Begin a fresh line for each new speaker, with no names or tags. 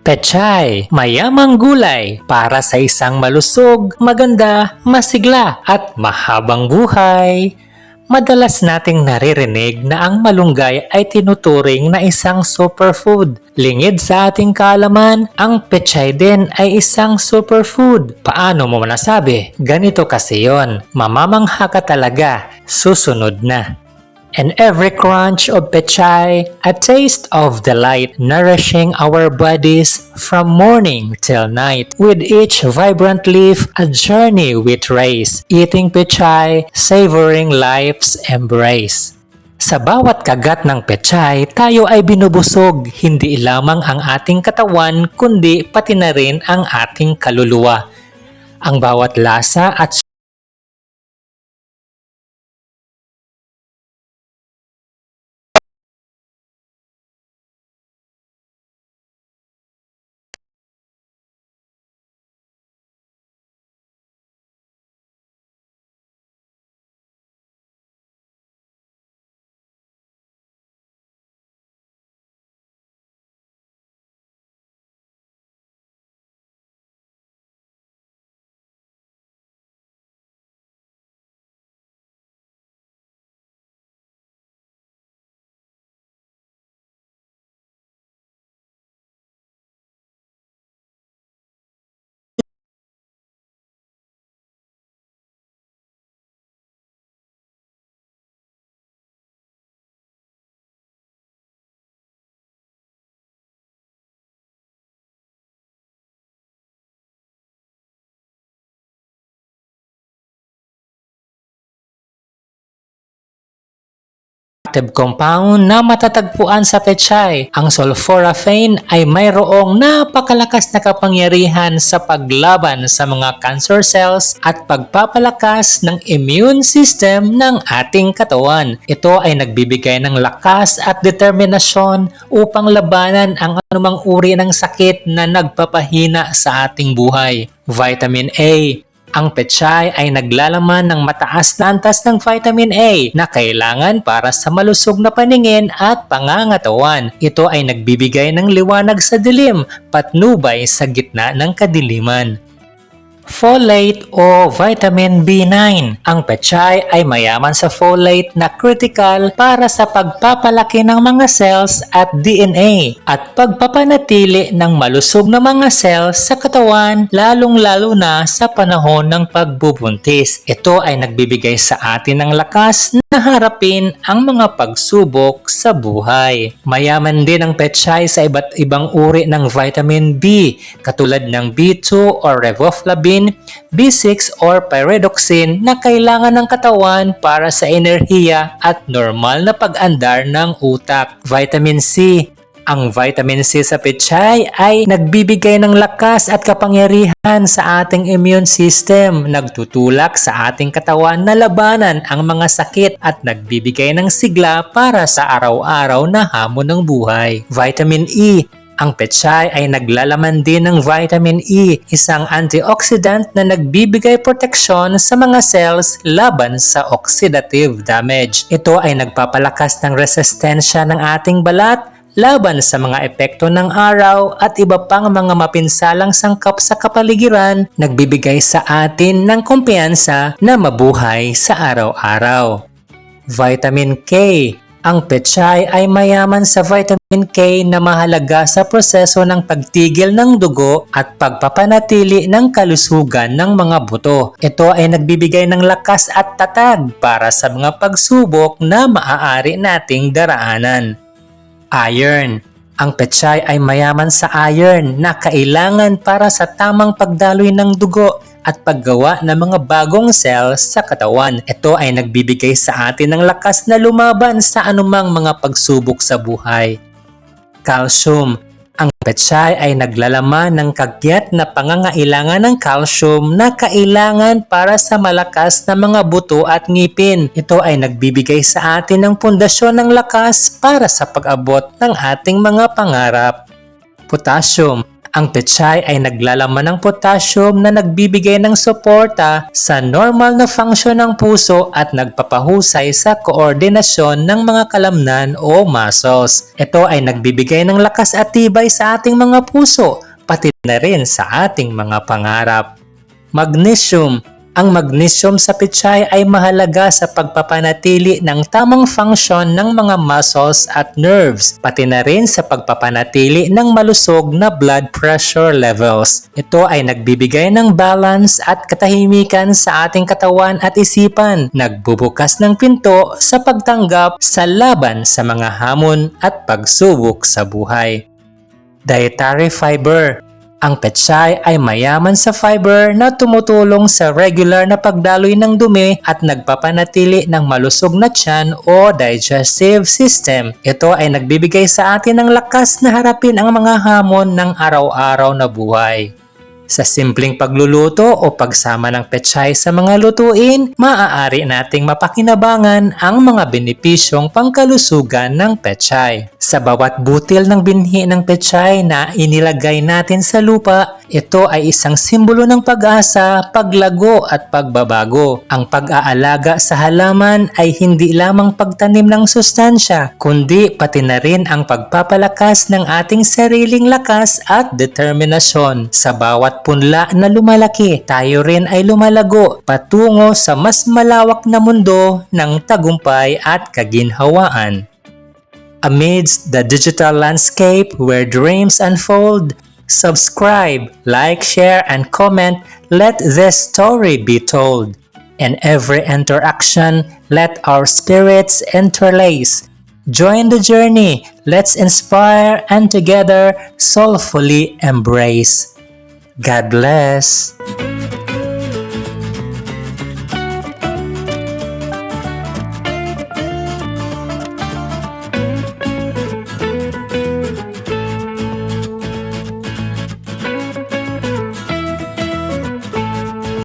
Pechay, mayamang gulay para sa isang malusog, maganda, masigla at mahabang buhay. Madalas nating naririnig na ang malunggay ay tinuturing na isang superfood. Lingid sa ating kaalaman, ang pechay din ay isang superfood. Paano mo nasabi? Ganito kasi yon. Mamamangha ka talaga. Susunod na. And every crunch of pechay, a taste of delight, nourishing our bodies from morning till night. With each vibrant leaf, a journey we trace. Eating pechay, savoring life's embrace. Sa bawat kagat ng pechay, tayo ay binubusog, hindi lamang ang ating katawan, kundi pati na rin ang ating kaluluwa. Ang bawat lasa at active compound na matatagpuan sa pechay. Ang sulforaphane ay mayroong napakalakas na kapangyarihan sa paglaban sa mga cancer cells at pagpapalakas ng immune system ng ating katawan. Ito ay nagbibigay ng lakas at determinasyon upang labanan ang anumang uri ng sakit na nagpapahina sa ating buhay. Vitamin A. Ang pechay ay naglalaman ng mataas na antas ng vitamin A na kailangan para sa malusog na paningin at pangangatawan. Ito ay nagbibigay ng liwanag sa dilim, patnubay sa gitna ng kadiliman. Folate o vitamin B9. Ang pechay ay mayaman sa folate na critical para sa pagpapalaki ng mga cells at DNA at pagpapanatili ng malusog na mga cells sa katawan, lalong-lalo na sa panahon ng pagbubuntis. Ito ay nagbibigay sa atin ng lakas na harapin ang mga pagsubok sa buhay. Mayaman din ang pechay sa iba't ibang uri ng vitamin B katulad ng B2 or riboflavin, B6 or pyridoxine na kailangan ng katawan para sa enerhiya at normal na pag-andar ng utak. Vitamin C. Ang vitamin C sa pechay ay nagbibigay ng lakas at kapangyarihan sa ating immune system, nagtutulak sa ating katawan na labanan ang mga sakit at nagbibigay ng sigla para sa araw-araw na hamon ng buhay. Vitamin E. Ang pechay ay naglalaman din ng vitamin E, isang antioxidant na nagbibigay proteksyon sa mga cells laban sa oxidative damage. Ito ay nagpapalakas ng resistensya ng ating balat laban sa mga epekto ng araw at iba pang mga mapinsalang sangkap sa kapaligiran, nagbibigay sa atin ng kumpiyansa na mabuhay sa araw-araw. Vitamin K. Ang pechay ay mayaman sa vitamin K na mahalaga sa proseso ng pagtigil ng dugo at pagpapanatili ng kalusugan ng mga buto. Ito ay nagbibigay ng lakas at tatag para sa mga pagsubok na maaari nating daraanan. Iron. Ang pechay ay mayaman sa iron na kailangan para sa tamang pagdaloy ng dugo at paggawa ng mga bagong cells sa katawan. Ito ay nagbibigay sa atin ng lakas na lumaban sa anumang mga pagsubok sa buhay. Calcium. Ang pechay ay naglalaman ng kagyat na pangangailangan ng calcium na kailangan para sa malakas na mga buto at ngipin. Ito ay nagbibigay sa atin ng pundasyon ng lakas para sa pag-abot ng ating mga pangarap. Potassium. Ang pechay ay naglalaman ng potassium na nagbibigay ng suporta sa normal na function ng puso at nagpapahusay sa koordinasyon ng mga kalamnan o muscles. Ito ay nagbibigay ng lakas at tibay sa ating mga puso, pati na rin sa ating mga pangarap. Magnesium. Ang magnesium sa pechay ay mahalaga sa pagpapanatili ng tamang function ng mga muscles at nerves, pati na rin sa pagpapanatili ng malusog na blood pressure levels. Ito ay nagbibigay ng balance at katahimikan sa ating katawan at isipan, nagbubukas ng pinto sa pagtanggap sa laban sa mga hamon at pagsubok sa buhay. Dietary fiber. Ang pechay ay mayaman sa fiber na tumutulong sa regular na pagdaloy ng dumi at nagpapanatili ng malusog na tiyan o digestive system. Ito ay nagbibigay sa atin ng lakas na harapin ang mga hamon ng araw-araw na buhay. Sa simpleng pagluluto o pagsama ng pechay sa mga lutuin, maaari nating mapakinabangan ang mga benepisyong pangkalusugan ng pechay. Sa bawat butil ng binhi ng pechay na inilagay natin sa lupa, ito ay isang simbolo ng pag-asa, paglago at pagbabago. Ang pag-aalaga sa halaman ay hindi lamang pagtanim ng sustansya, kundi pati na rin ang pagpapalakas ng ating sariling lakas at determinasyon. Sa bawat punla na lumalaki, tayo rin ay lumalago patungo sa mas malawak na mundo ng tagumpay at kaginhawaan. Amidst the digital landscape where dreams unfold, subscribe, like, share, and comment. Let this story be told. In every interaction, let our spirits interlace. Join the journey. Let's inspire and together soulfully embrace. God bless.